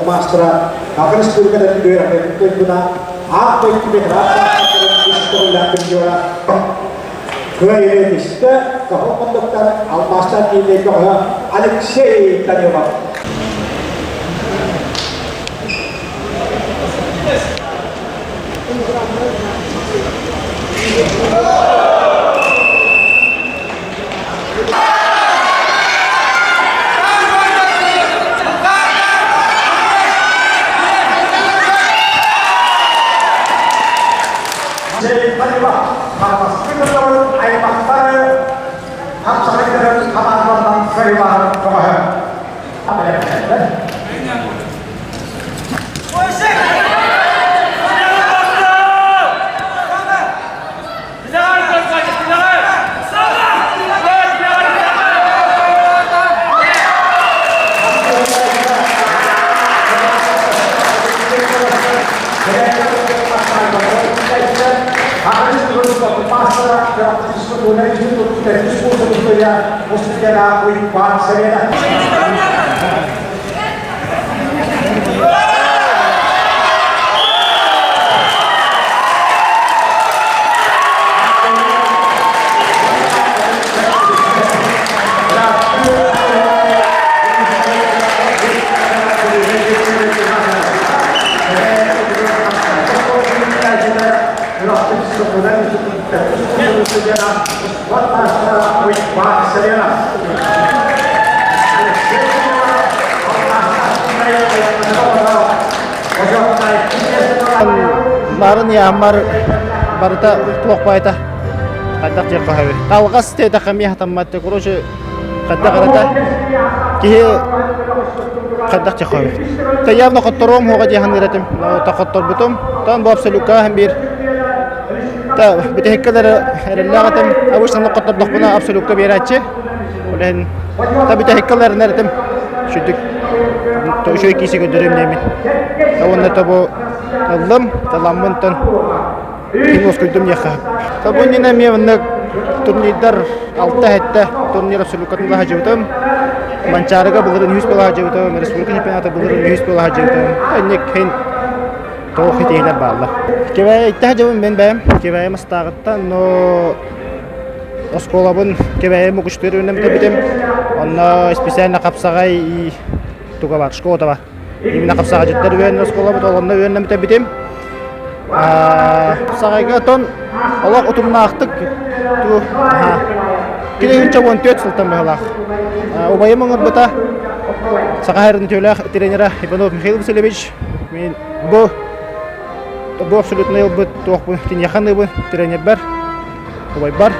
Master, akan school ka dan dua orang itu guna apa itu berapa akan school dan penjualan. Dua ini mesti kau pendokter al master ini kau Alexei Tanyova. Marun ya mar barta tuak paita kadak je qahawi talqas te taqami hatamat kurush qadak rata ki qadak je qahawi tayar no qatrum ho gaji haniratim no taqattur bitum tan bab saluka hambir ta bitehkadar lagatim awish no qattur daqbuna absoluka birache ولكن ta bitehkadar naratim shudik to shoy kisi godurim nemin awna tabo اللهم تلامنتن كينوس كدوم يخا تبوني نامي ونك تورنيدر التهته تورنير سلوكات الله جوتم منچارغا بلرن هيس بلا جوتم رسولك نيپاتا بلرن هيس بلا جوتم انك هين تو خيتينا بالله كيبا تهجم من بام كيبا مستاغتا نو اسكولابن كيبا مكشتر نمت بيتم انا специально капсагай туга бар школа бар именно капсага жеттер бен школа болгондо өөнө мектебитим сагайга тон алак утумнаактык ту килегинче 14 сылтан байлак убайым оңорбута сагайрын төлөк тренера Иванов Михаил Васильевич мен бу абсолютно ылбыт тоокпун тин яханы бу тренер бар убай бар